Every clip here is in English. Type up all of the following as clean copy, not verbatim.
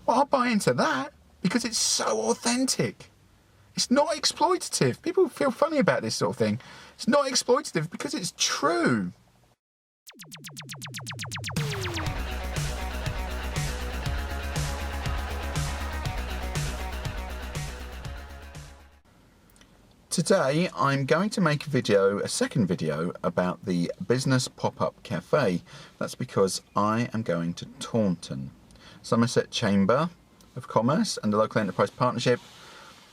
Well, I'll buy into that because it's so authentic. It's not exploitative. People feel funny about this sort of thing. It's not exploitative because it's true. Today I'm going to make a second video about the Business Pop-Up Cafe. That's because I am going to Taunton, Somerset Chamber of Commerce and the Local Enterprise Partnership,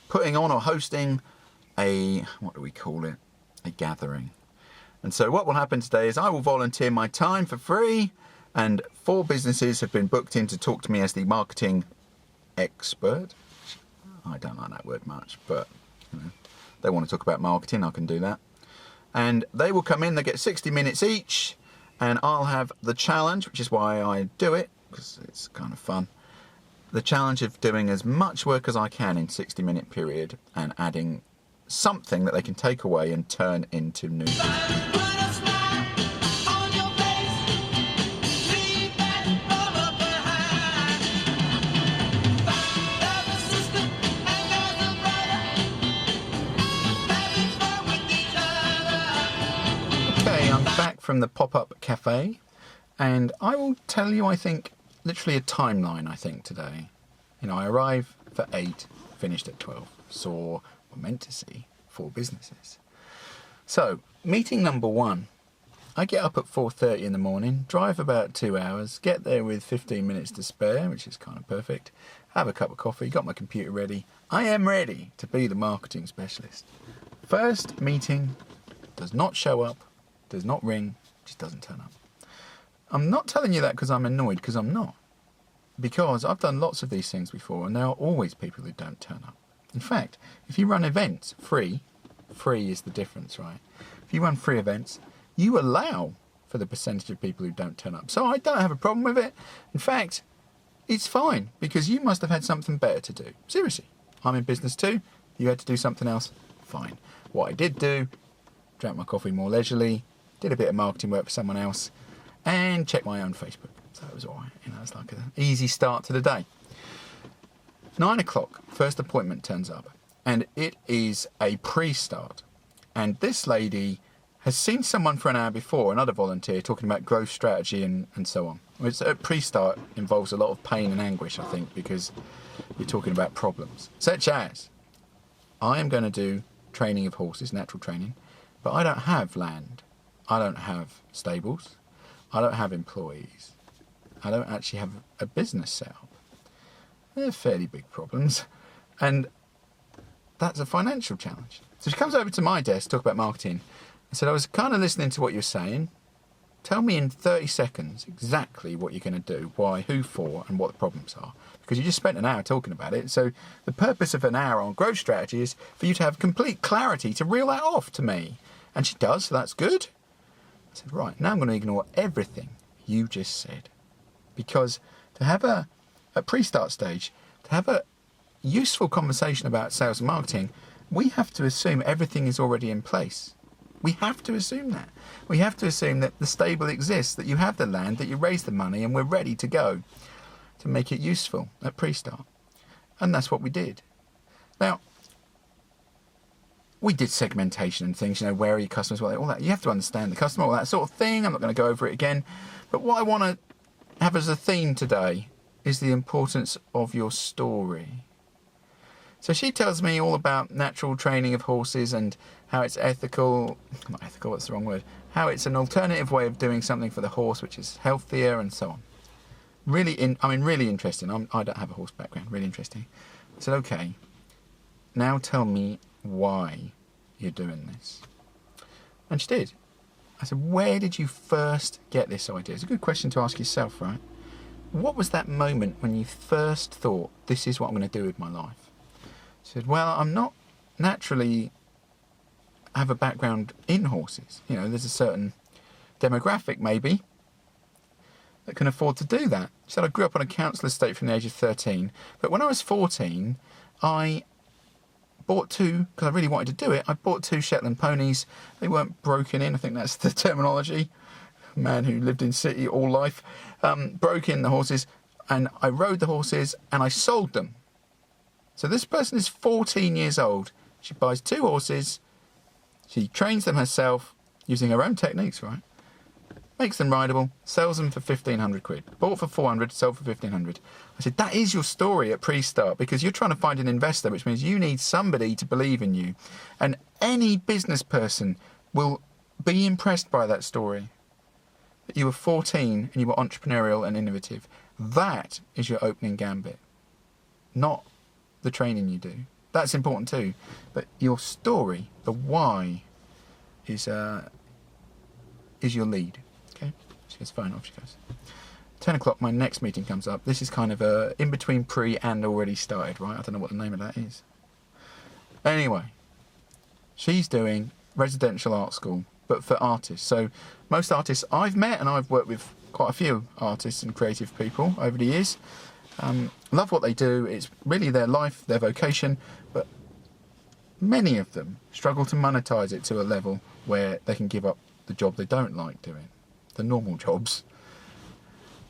putting on or hosting a gathering. And so what will happen today is I will volunteer my time for free, and 4 businesses have been booked in to talk to me as the marketing expert. I don't like that word much, but you know, they want to talk about marketing, I can do that. And they will come in, they get 60 minutes each, and I'll have the challenge, which is why I do it, because it's kind of fun. The challenge of doing as much work as I can in 60-minute period and adding something that they can take away and turn into new business. Back from the Pop-Up Cafe, and I will tell you, I think, literally a timeline, I think, today. You know, I arrived for 8, finished at 12, saw, or meant to see, 4 businesses. So, meeting number 1, I get up at 4:30 in the morning, drive about 2 hours, get there with 15 minutes to spare, which is kind of perfect, have a cup of coffee, got my computer ready. I am ready to be the marketing specialist. First meeting, does not show up, does not ring, just doesn't turn up. I'm not telling you that because I'm annoyed, because I'm not. Because I've done lots of these things before, and there are always people who don't turn up. In fact, if you run events free is the difference, right? If you run free events, you allow for the percentage of people who don't turn up. So I don't have a problem with it. In fact, it's fine, because you must have had something better to do. Seriously, I'm in business too. You had to do something else, fine. What I did do, drank my coffee more leisurely, did a bit of marketing work for someone else, and checked my own Facebook. So it was all right. You know, it's like an easy start to the day. 9 o'clock, first appointment turns up, and it is a pre-start. And this lady has seen someone for an hour before, another volunteer, talking about growth strategy and so on. Which a pre-start involves a lot of pain and anguish, I think, because you're talking about problems. Such as, I am going to do training of horses, natural training, but I don't have land. I don't have stables, I don't have employees, I don't actually have a business set up. They're fairly big problems, and that's a financial challenge. So she comes over to my desk to talk about marketing. I said, I was kind of listening to what you're saying. Tell me in 30 seconds exactly what you're going to do, why, who for, and what the problems are. Because you just spent an hour talking about it. So the purpose of an hour on growth strategy is for you to have complete clarity to reel that off to me. And she does, so that's good. I said, right, now I'm going to ignore everything you just said. Because to have a pre-start stage, to have a useful conversation about sales and marketing, we have to assume everything is already in place. We have to assume that. We have to assume that the stable exists, that you have the land, that you raised the money, and we're ready to go to make it useful at pre-start. And that's what we did. Now, we did segmentation and things, you know, where are your customers, all that. You have to understand the customer, all that sort of thing. I'm not going to go over it again. But what I want to have as a theme today is the importance of your story. So she tells me all about natural training of horses and how it's ethical, not ethical, that's the wrong word, how it's an alternative way of doing something for the horse which is healthier and so on. Really interesting. I don't have a horse background, really interesting. I said, okay, now tell me why you're doing this. And she did. I said, where did you first get this idea? It's a good question to ask yourself, right? What was that moment when you first thought, this is what I'm going to do with my life? She said, well, I'm not naturally have a background in horses. You know, there's a certain demographic maybe that can afford to do that. She said, I grew up on a council estate from the age of 13, but when I was 14, I bought 2, because I really wanted to do it, I bought 2 Shetland ponies. They weren't broken in, I think that's the terminology. A man who lived in city all life, broke in the horses, and I rode the horses and I sold them. So this person is 14 years old. She buys 2 horses. She trains them herself using her own techniques, right? Makes them rideable, sells them for 1,500 quid. Bought for 400, sold for 1,500. I said, that is your story at pre-start, because you're trying to find an investor, which means you need somebody to believe in you. And any business person will be impressed by that story. That you were 14 and you were entrepreneurial and innovative. That is your opening gambit. Not the training you do. That's important too. But your story, the why, is your lead. Okay? She goes, fine, off she goes. 10 o'clock, my next meeting comes up. This is kind of in between pre and already started, right? I don't know what the name of that is. Anyway, she's doing residential art school, but for artists. So most artists I've met, and I've worked with quite a few artists and creative people over the years, love what they do. It's really their life, their vocation, but many of them struggle to monetize it to a level where they can give up the job they don't like doing, the normal jobs.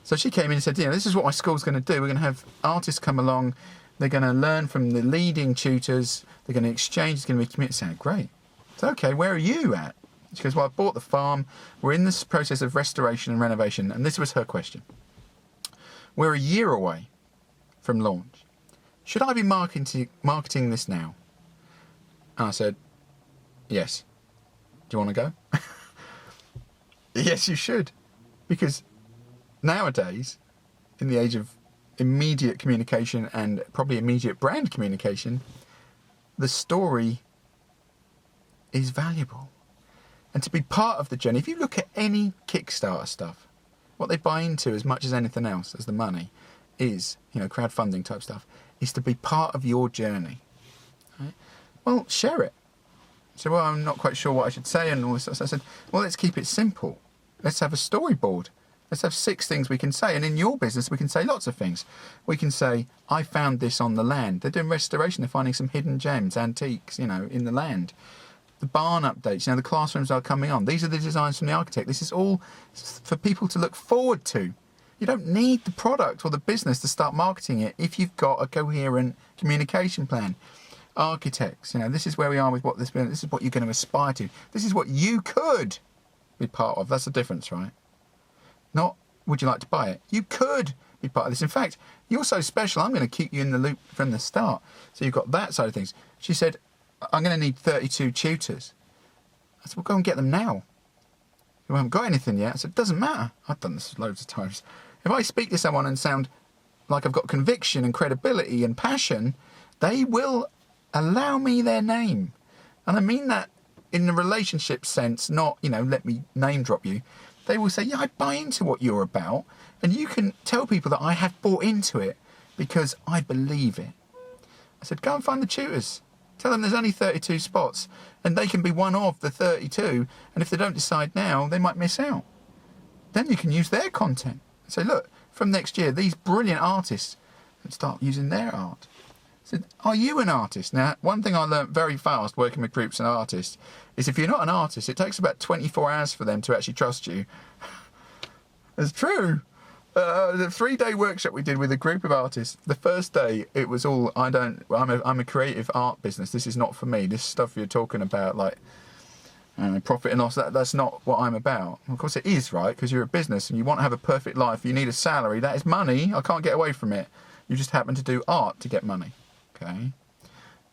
So she came in and said, this is what my school's going to do. We're going to have artists come along. They're going to learn from the leading tutors. They're going to exchange. It's going to be community. Sound great. So, okay, where are you at? She goes, well, I've bought the farm. We're in this process of restoration and renovation. And this was her question. We're a year away from launch. Should I be marketing this now? And I said, yes. Do you want to go? Yes, you should. Because nowadays, in the age of immediate communication and probably immediate brand communication, the story is valuable. And to be part of the journey, if you look at any Kickstarter stuff, what they buy into as much as anything else, as the money, is, crowdfunding type stuff, is to be part of your journey. Right? Well, share it. So, well, I'm not quite sure what I should say and all this stuff. So I said, well, let's keep it simple. Let's have a storyboard. Let's have 6 things we can say. And in your business, we can say lots of things. We can say, I found this on the land. They're doing restoration. They're finding some hidden gems, antiques, in the land. The barn updates, the classrooms are coming on. These are the designs from the architect. This is all for people to look forward to. You don't need the product or the business to start marketing it if you've got a coherent communication plan. Architects, this is where we are with what this is what you're going to aspire to. This is what you could be part of. That's the difference, right? Not, would you like to buy it? You could be part of this. In fact, you're so special, I'm going to keep you in the loop from the start. So you've got that side of things. She said, I'm going to need 32 tutors. I said, well, go and get them now. You haven't got anything yet. I said, it doesn't matter. I've done this loads of times. If I speak to someone and sound like I've got conviction and credibility and passion, they will allow me their name. And I mean that in the relationship sense, not, let me name drop you. They will say, yeah, I buy into what you're about. And you can tell people that I have bought into it because I believe it. I said, go and find the tutors. Tell them there's only 32 spots and they can be one of the 32. And if they don't decide now, they might miss out. Then you can use their content. Say, look, from next year, these brilliant artists start using their art. I said, are you an artist? Now, one thing I learned very fast working with groups and artists is if you're not an artist, it takes about 24 hours for them to actually trust you. It's true. The 3-day workshop we did with a group of artists, the first day it was all, I'm a creative art business. This is not for me. This stuff you're talking about, like profit and loss, that's not what I'm about. Of course it is, right? Because you're a business and you want to have a perfect life. You need a salary. That is money. I can't get away from it. You just happen to do art to get money. Okay.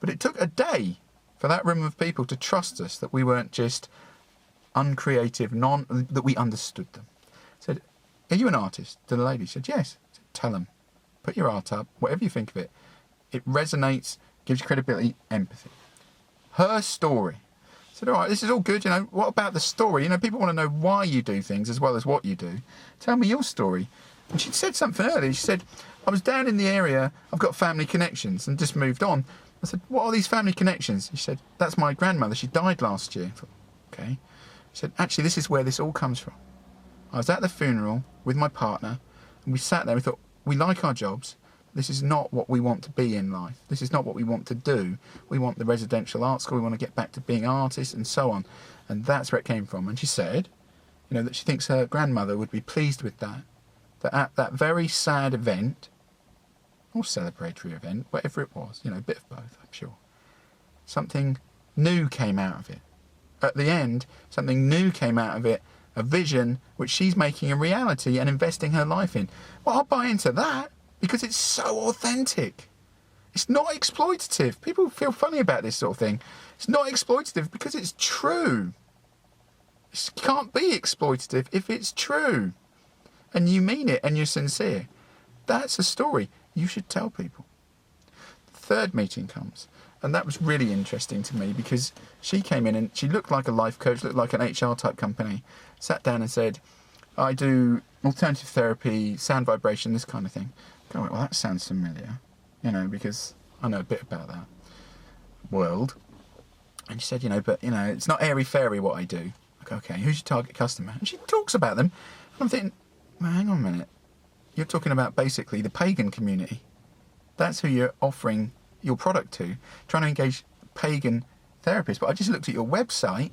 But it took a day for that room of people to trust us, that we weren't just uncreative, that we understood them. I said, are you an artist? To the lady. She said, yes. I said, tell them. Put your art up, whatever you think of it. It resonates, gives you credibility, empathy. Her story. I said, all right, this is all good. What about the story? People want to know why you do things as well as what you do. Tell me your story. And she said something earlier. She said, I was down in the area, I've got family connections, and just moved on. I said, what are these family connections? She said, that's my grandmother. She died last year. I thought, okay. She said, actually, this is where this all comes from. I was at the funeral with my partner, and we sat there. We thought, we like our jobs. This is not what we want to be in life. This is not what we want to do. We want the residential art school. We want to get back to being artists and so on. And that's where it came from. And she said, that she thinks her grandmother would be pleased with that. That at that very sad event, or celebratory event, whatever it was, a bit of both, I'm sure. Something new came out of it. At the end, something new came out of it, a vision which she's making a reality and investing her life in. Well, I'll buy into that because it's so authentic. It's not exploitative. People feel funny about this sort of thing. It's not exploitative because it's true. It can't be exploitative if it's true. And you mean it and you're sincere. That's a story you should tell people. The third meeting comes. And that was really interesting to me because she came in and she looked like a life coach, looked like an HR type company, sat down and said, I do alternative therapy, sound vibration, this kind of thing. I went, well, that sounds familiar, because I know a bit about that world. And she said, but it's not airy-fairy what I do. I go, okay, who's your target customer? And she talks about them. And I'm thinking, well, hang on a minute. You're talking about basically the pagan community. That's who you're offering your product to, trying to engage pagan therapists. But I just looked at your website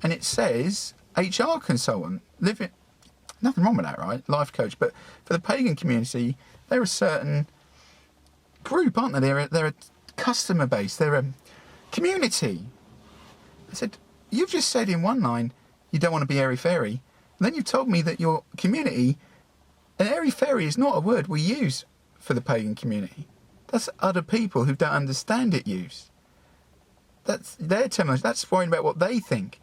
and it says HR consultant, nothing wrong with that, right? Life coach. But for the pagan community, they're a certain group, aren't they? They're a customer base, they're a community. I said, you've just said in one line you don't want to be airy-fairy. And then you've told me that your community, and airy-fairy is not a word we use for the pagan community. That's other people who don't understand it use. That's their terminology. That's worrying about what they think.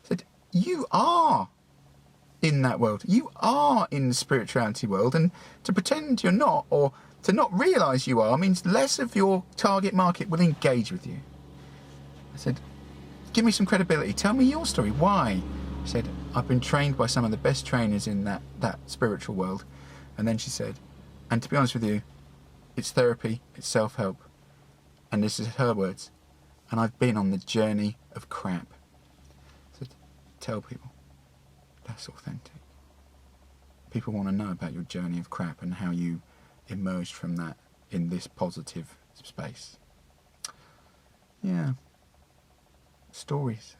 I said, you are in that world. You are in the spirituality world. And to pretend you're not, or to not realise you are, means less of your target market will engage with you. I said, give me some credibility. Tell me your story. Why? She said, I've been trained by some of the best trainers in that spiritual world. And then she said, and to be honest with you, it's therapy, it's self-help. And this is her words. And I've been on the journey of crap. So tell people, that's authentic. People want to know about your journey of crap and how you emerged from that in this positive space. Yeah. Stories.